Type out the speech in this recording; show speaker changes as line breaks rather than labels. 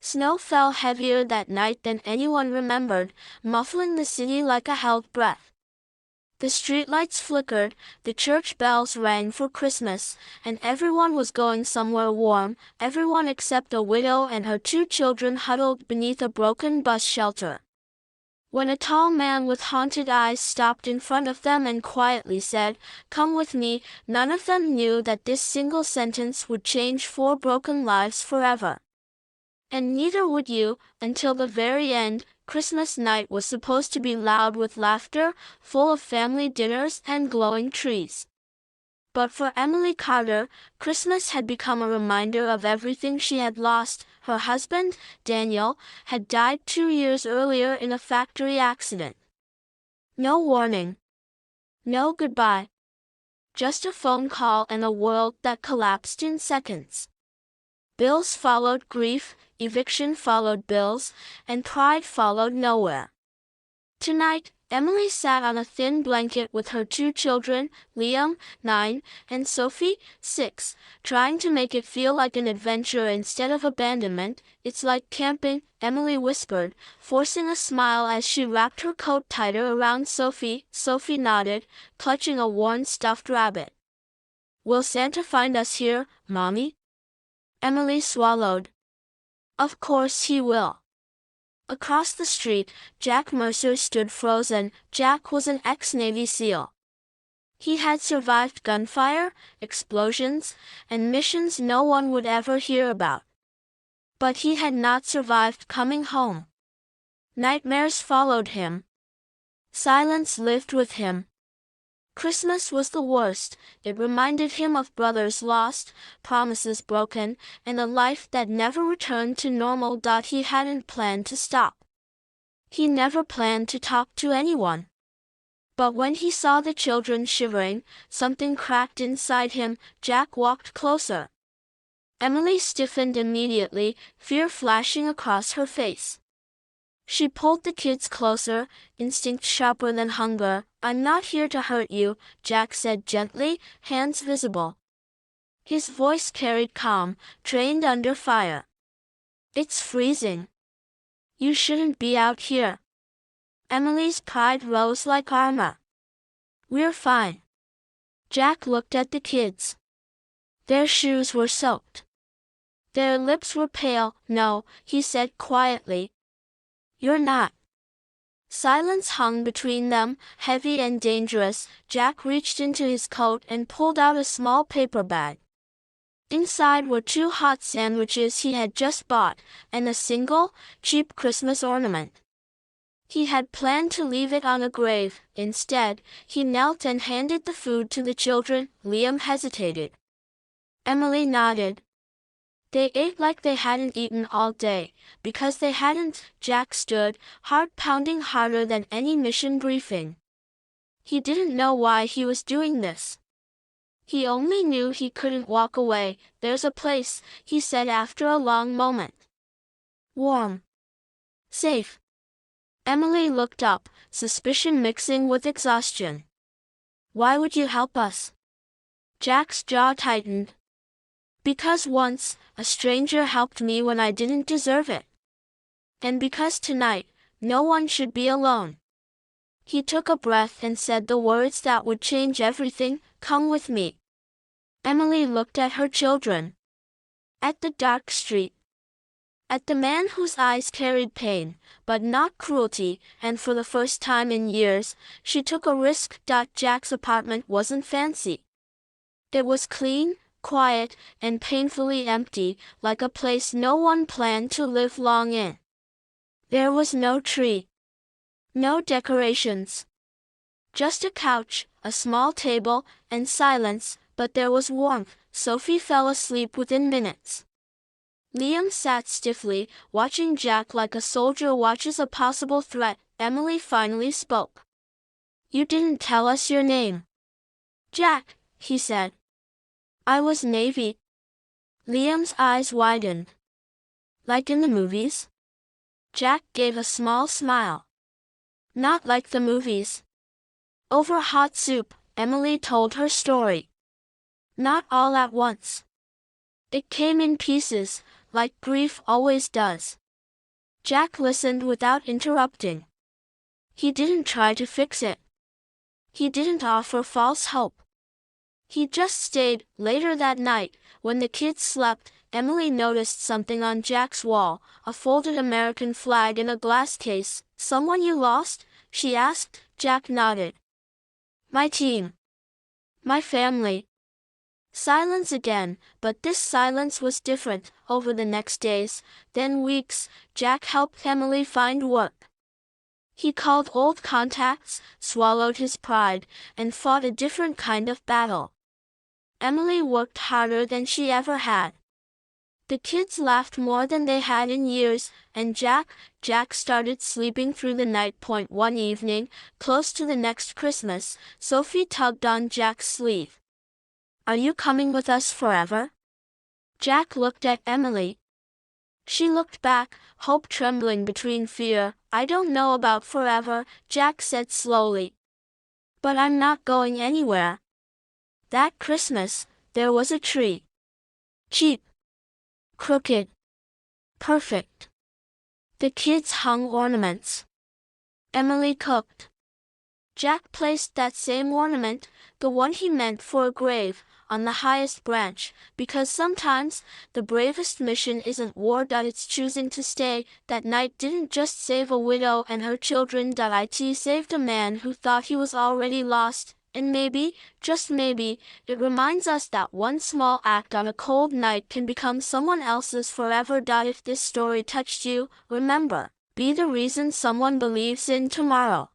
Snow fell heavier that night than anyone remembered, muffling the city like a held breath. The streetlights flickered, the church bells rang for Christmas, and everyone was going somewhere warm, everyone except a widow and her 2 children huddled beneath a broken bus shelter. When a tall man with haunted eyes stopped in front of them and quietly said, "Come with me," none of them knew that this single sentence would change 4 broken lives forever. And neither would you, until the very end. Christmas night was supposed to be loud with laughter, full of family dinners and glowing trees. But for Emily Carter, Christmas had become a reminder of everything she had lost. Her husband, Daniel, had died 2 years earlier in a factory accident. No warning. No goodbye. Just a phone call and a world that collapsed in seconds. Bills followed grief, eviction followed bills, and pride followed nowhere. Tonight, Emily sat on a thin blanket with her 2 children, Liam, 9, and Sophie, 6, trying to make it feel like an adventure instead of abandonment. "It's like camping," Emily whispered, forcing a smile as she wrapped her coat tighter around Sophie. Sophie nodded, clutching a worn stuffed rabbit. "Will Santa find us here, Mommy?" Emily swallowed. "Of course he will." Across the street, Jack Mercer stood frozen. Jack was an ex-Navy SEAL. He had survived gunfire, explosions, and missions no one would ever hear about. But he had not survived coming home. Nightmares followed him. Silence lived with him. Christmas was the worst. It reminded him of brothers lost, promises broken, and a life that never returned to normal. He hadn't planned to stop. He never planned to talk to anyone. But when he saw the children shivering, something cracked inside him. Jack walked closer. Emily stiffened immediately, fear flashing across her face. She pulled the kids closer, instinct sharper than hunger. "I'm not here to hurt you," Jack said gently, hands visible. His voice carried calm, trained under fire. "It's freezing. You shouldn't be out here." Emily's pride rose like armor. "We're fine." Jack looked at the kids. Their shoes were soaked. Their lips were pale. "No," he said quietly. "You're not." Silence hung between them, heavy and dangerous. Jack reached into his coat and pulled out a small paper bag. Inside were 2 hot sandwiches he had just bought, and a single, cheap Christmas ornament. He had planned to leave it on a grave. Instead, he knelt and handed the food to the children. Liam hesitated. Emily nodded. They ate like they hadn't eaten all day, because they hadn't. Jack stood, heart pounding harder than any mission briefing. He didn't know why he was doing this. He only knew he couldn't walk away. "There's a place," he said after a long moment. "Warm. Safe." Emily looked up, suspicion mixing with exhaustion. "Why would you help us?" Jack's jaw tightened. "Because once, a stranger helped me when I didn't deserve it. And because tonight, no one should be alone." He took a breath and said the words that would change everything. "Come with me." Emily looked at her children. At the dark street. At the man whose eyes carried pain, but not cruelty, and for the first time in years, she took a risk. Jack's apartment wasn't fancy. It was clean, quiet, and painfully empty, like a place no one planned to live long in. There was no tree. No decorations. Just a couch, a small table, and silence, but there was warmth. Sophie fell asleep within minutes. Liam sat stiffly, watching Jack like a soldier watches a possible threat. Emily finally spoke. "You didn't tell us your name." "Jack," he said. "I was Navy." Liam's eyes widened. "Like in the movies?" Jack gave a small smile. "Not like the movies." Over hot soup, Emily told her story. Not all at once. It came in pieces, like grief always does. Jack listened without interrupting. He didn't try to fix it. He didn't offer false hope. He just stayed. Later that night, when the kids slept, Emily noticed something on Jack's wall, a folded American flag in a glass case. "Someone you lost?" she asked. Jack nodded. "My team. My family." Silence again, but this silence was different. Over the next days, then weeks, Jack helped Emily find work. He called old contacts, swallowed his pride, and fought a different kind of battle. Emily worked harder than she ever had. The kids laughed more than they had in years, and Jack started sleeping through the night. One evening, close to the next Christmas, Sophie tugged on Jack's sleeve. "Are you coming with us forever?" Jack looked at Emily. She looked back, hope trembling between fear. "I don't know about forever," Jack said slowly. "But I'm not going anywhere." That Christmas, there was a tree. Cheap. Crooked. Perfect. The kids hung ornaments. Emily cooked. Jack placed that same ornament, the one he meant for a grave, on the highest branch, because sometimes the bravest mission isn't war, it's choosing to stay. That night didn't just save a widow and her children, it saved a man who thought he was already lost. And maybe, just maybe, it reminds us that one small act on a cold night can become someone else's forever. If this story touched you, remember, be the reason someone believes in tomorrow.